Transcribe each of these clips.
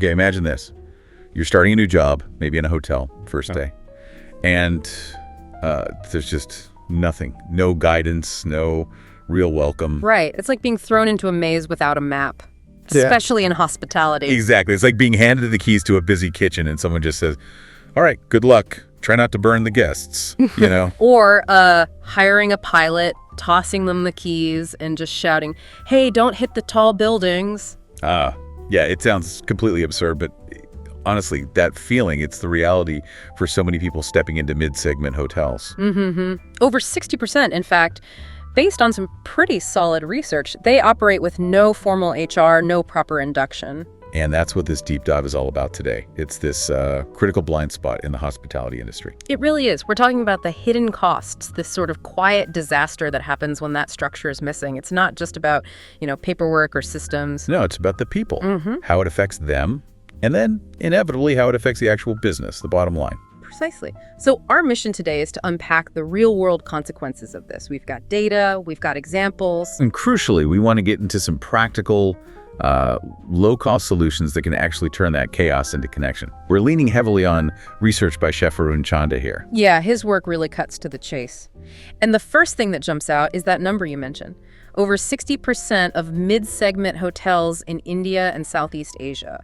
Okay, imagine this. You're starting a new job, maybe in a hotel, first day, and there's just nothing. No guidance, no real welcome. Right. It's like being thrown into a maze without a map, especially in hospitality. Exactly. It's like being handed the keys to a busy kitchen and someone just says, all right, good luck. Try not to burn the guests, you know? Or hiring a pilot, tossing them the keys, and just shouting, hey, don't hit the tall buildings. Yeah, it sounds completely absurd, but honestly, that feeling, it's the reality for so many people stepping into mid-segment hotels. Over 60%, in fact, based on some pretty solid research, they operate with no formal HR, no proper induction. And that's what this deep dive is all about today. It's this critical blind spot in the hospitality industry. It really is. We're talking about the hidden costs, this sort of quiet disaster that happens when that structure is missing. It's not just about, paperwork or systems. No, it's about the people, how it affects them, and then inevitably how it affects the actual business, the bottom line. Precisely. So our mission today is to unpack the real-world consequences of this. We've got data, we've got examples. And crucially, we want to get into some practical, low-cost solutions that can actually turn that chaos into connection. We're leaning heavily on research by Chef Arun Chanda here. Yeah, his work really cuts to the chase. And the first thing that jumps out is that number you mentioned. Over 60% of mid-segment hotels in India and Southeast Asia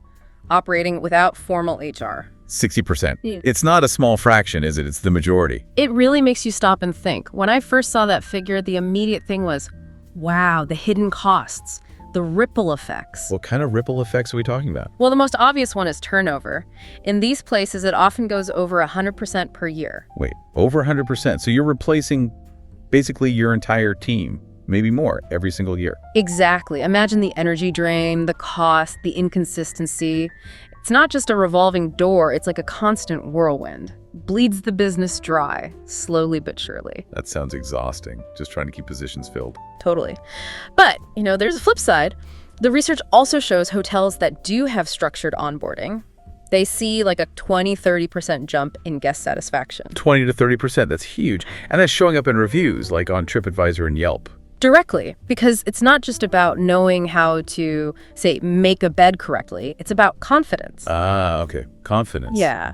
operating without formal HR. 60%. Yeah. It's not a small fraction, is it? It's the majority. It really makes you stop and think. When I first saw that figure, the immediate thing was, wow, the hidden costs, the ripple effects. What kind of ripple effects are we talking about? Well, the most obvious one is turnover. In these places, it often goes over 100% per year. Wait, over 100%? So you're replacing basically your entire team, maybe more, every single year. Exactly. Imagine the energy drain, the cost, the inconsistency. It's not just a revolving door, it's like a constant whirlwind. Bleeds the business dry, slowly but surely. That sounds exhausting, just trying to keep positions filled. Totally. But, there's a flip side. The research also shows hotels that do have structured onboarding, they see like a 20-30% jump in guest satisfaction. 20 to 30%, that's huge. And that's showing up in reviews, like on TripAdvisor and Yelp. Directly, because it's not just about knowing how to, say, make a bed correctly. It's about confidence. Okay. Confidence. Yeah.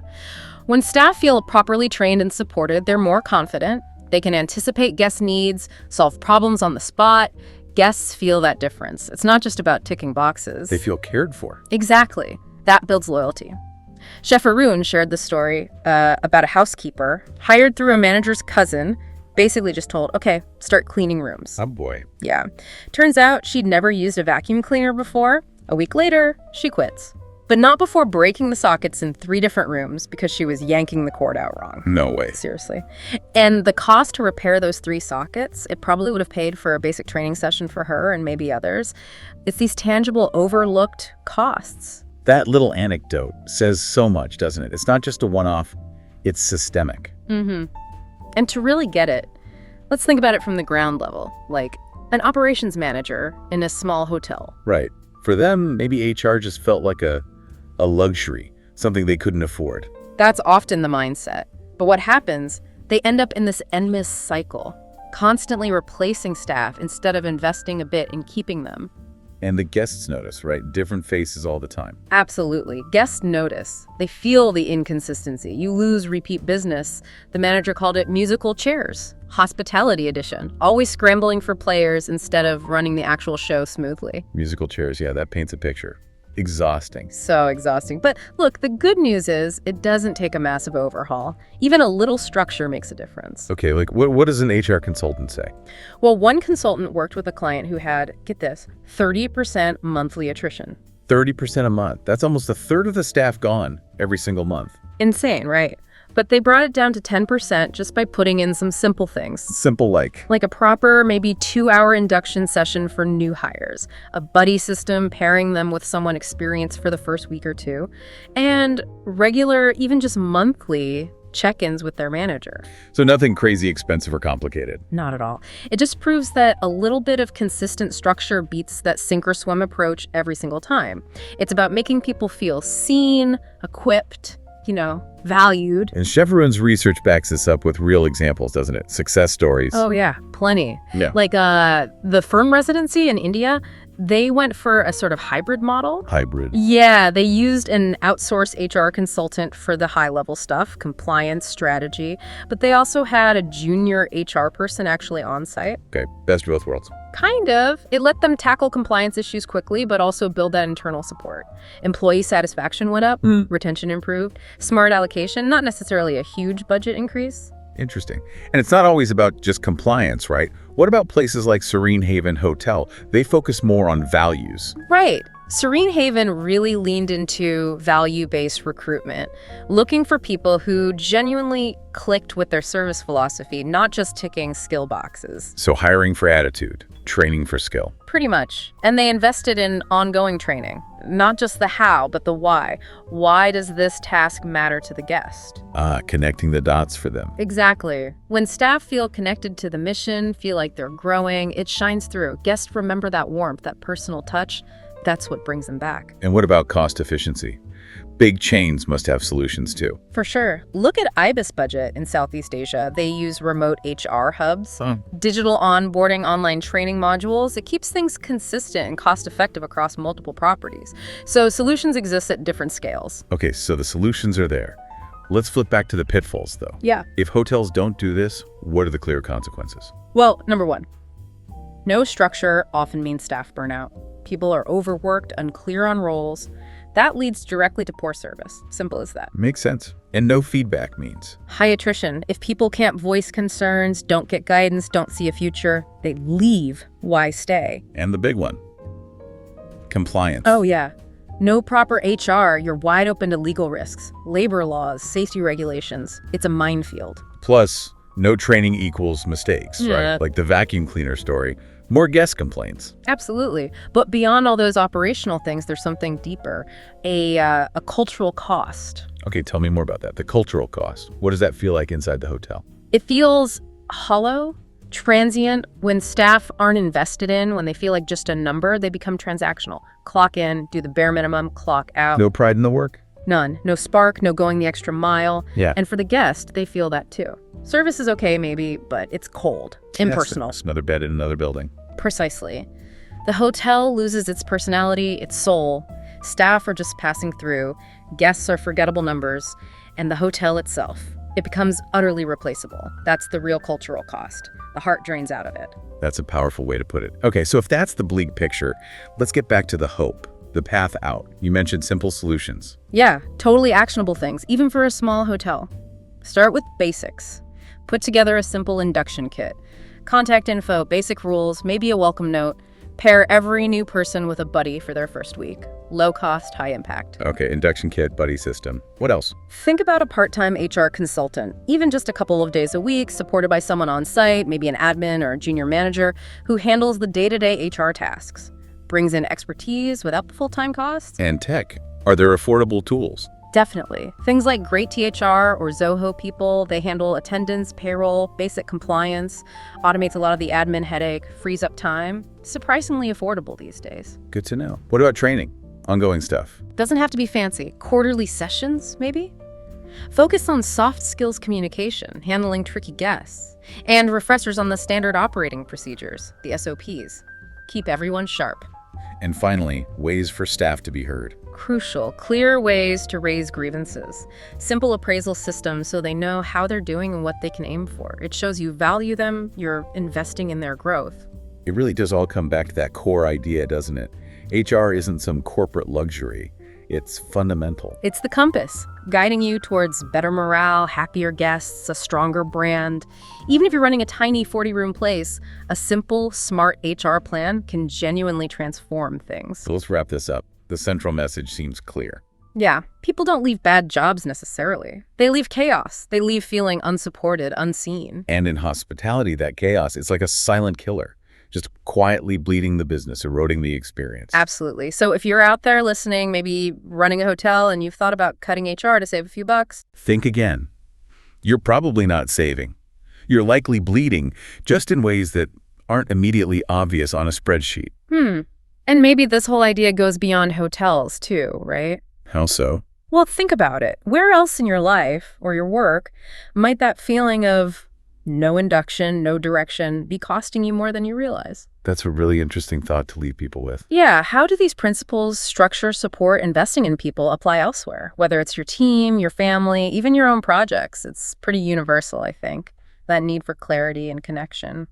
When staff feel properly trained and supported, they're more confident. They can anticipate guest needs, solve problems on the spot. Guests feel that difference. It's not just about ticking boxes. They feel cared for. Exactly. That builds loyalty. Chef Arun shared the story about a housekeeper hired through a manager's cousin, basically just told, okay, start cleaning rooms. Oh boy. Yeah. Turns out she'd never used a vacuum cleaner before. A week later, she quits. But not before breaking the sockets in 3 different rooms because she was yanking the cord out wrong. No way. Seriously. And the cost to repair those 3 sockets, it probably would have paid for a basic training session for her and maybe others. It's these tangible, overlooked costs. That little anecdote says so much, doesn't it? It's not just a one-off, it's systemic. And to really get it, let's think about it from the ground level, like an operations manager in a small hotel. Right. For them, maybe HR just felt like a luxury, something they couldn't afford. That's often the mindset. But what happens, they end up in this endless cycle, constantly replacing staff instead of investing a bit in keeping them. And the guests notice, right? Different faces all the time. Absolutely. Guests notice. They feel the inconsistency. You lose repeat business. The manager called it musical chairs, hospitality edition, always scrambling for players instead of running the actual show smoothly. Musical chairs, yeah, that paints a picture. Exhausting. So exhausting. But look, the good news is it doesn't take a massive overhaul. Even a little structure makes a difference. Okay, like what does an HR consultant say? Well, one consultant worked with a client who had, get this, 30% monthly attrition. 30% a month. That's almost a third of the staff gone every single month. Insane, right? But they brought it down to 10% just by putting in some simple things. Simple like a proper, maybe 2-hour induction session for new hires, a buddy system pairing them with someone experienced for the first week or 2, and regular, even just monthly check-ins with their manager. So nothing crazy expensive or complicated. Not at all. It just proves that a little bit of consistent structure beats that sink or swim approach every single time. It's about making people feel seen, equipped, valued. And Chef Arun's research backs this up with real examples, doesn't it? Success stories. Oh, yeah, plenty. Yeah. Like the firm residency in India, they went for a sort of hybrid model. Hybrid. Yeah, they used an outsourced HR consultant for the high-level stuff, compliance, strategy, but they also had a junior HR person actually on site. Okay, best of both worlds. Kind of. It let them tackle compliance issues quickly, but also build that internal support. Employee satisfaction went up, retention improved, smart allocation, not necessarily a huge budget increase. Interesting. And it's not always about just compliance, right? What about places like Serene Haven Hotel? They focus more on values. Right. Serene Haven really leaned into value-based recruitment, looking for people who genuinely clicked with their service philosophy, not just ticking skill boxes. So hiring for attitude, training for skill. Pretty much. And they invested in ongoing training, not just the how, but the why. Why does this task matter to the guest? Connecting the dots for them. Exactly. When staff feel connected to the mission, feel like they're growing, it shines through. Guests remember that warmth, that personal touch. That's what brings them back. And what about cost efficiency? Big chains must have solutions too. For sure. Look at Ibis Budget in Southeast Asia. They use remote HR hubs, digital onboarding, online training modules. It keeps things consistent and cost-effective across multiple properties. So solutions exist at different scales. Okay, so the solutions are there. Let's flip back to the pitfalls, though. Yeah. If hotels don't do this, what are the clear consequences? Well, number one, no structure often means staff burnout. People are overworked, unclear on roles. That leads directly to poor service. Simple as that. Makes sense. And no feedback means? High attrition. If people can't voice concerns, don't get guidance, don't see a future, they leave. Why stay? And the big one, compliance. Oh, yeah. No proper HR, you're wide open to legal risks, labor laws, safety regulations. It's a minefield. Plus, no training equals mistakes, Yeah. right? Like the vacuum cleaner story. More guest complaints. Absolutely. But beyond all those operational things, there's something deeper, a cultural cost. Okay, tell me more about that. The cultural cost. What does that feel like inside the hotel? It feels hollow, transient. When staff aren't invested in, when they feel like just a number, they become transactional. Clock in, do the bare minimum, clock out. No pride in the work? None. No spark, no going the extra mile. Yeah. And for the guest, they feel that too. Service is okay maybe, but it's cold, impersonal. It's another bed in another building. Precisely. The hotel loses its personality, its soul. Staff are just passing through. Guests are forgettable numbers. And the hotel itself, it becomes utterly replaceable. That's the real cultural cost. The heart drains out of it. That's a powerful way to put it. Okay, so if that's the bleak picture, let's get back to the hope, the path out. You mentioned simple solutions. Yeah, totally actionable things, even for a small hotel. Start with basics. Put together a simple induction kit. Contact info, basic rules, maybe a welcome note. Pair every new person with a buddy for their first week. Low cost, high impact. Okay, induction kit, buddy system. What else? Think about a part-time HR consultant, even just a couple of days a week, supported by someone on site, maybe an admin or a junior manager, who handles the day-to-day HR tasks. Brings in expertise without the full-time costs. And tech. Are there affordable tools? Definitely. Things like Great THR or Zoho people, they handle attendance, payroll, basic compliance, automates a lot of the admin headache, frees up time. Surprisingly affordable these days. Good to know. What about training? Ongoing stuff? Doesn't have to be fancy. Quarterly sessions, maybe? Focus on soft skills communication, handling tricky guests, and refreshers on the standard operating procedures, the SOPs. Keep everyone sharp. And finally, ways for staff to be heard. Crucial, clear ways to raise grievances. Simple appraisal systems so they know how they're doing and what they can aim for. It shows you value them, you're investing in their growth. It really does all come back to that core idea, doesn't it? HR isn't some corporate luxury. It's fundamental. It's the compass, guiding you towards better morale, happier guests, a stronger brand. Even if you're running a tiny 40-room place, a simple, smart HR plan can genuinely transform things. So let's wrap this up. The central message seems clear. Yeah, people don't leave bad jobs necessarily. They leave chaos. They leave feeling unsupported, unseen. And in hospitality, that chaos, it's like a silent killer, just quietly bleeding the business, eroding the experience. Absolutely. So if you're out there listening, maybe running a hotel and you've thought about cutting HR to save a few bucks, think again. You're probably not saving. You're likely bleeding, just in ways that aren't immediately obvious on a spreadsheet. And maybe this whole idea goes beyond hotels too, right? How so? Well, think about it. Where else in your life or your work might that feeling of no induction, no direction be costing you more than you realize? That's a really interesting thought to leave people with. Yeah, how do these principles, structure, support, investing in people apply elsewhere? Whether it's your team, your family, even your own projects. It's pretty universal, I think, that need for clarity and connection.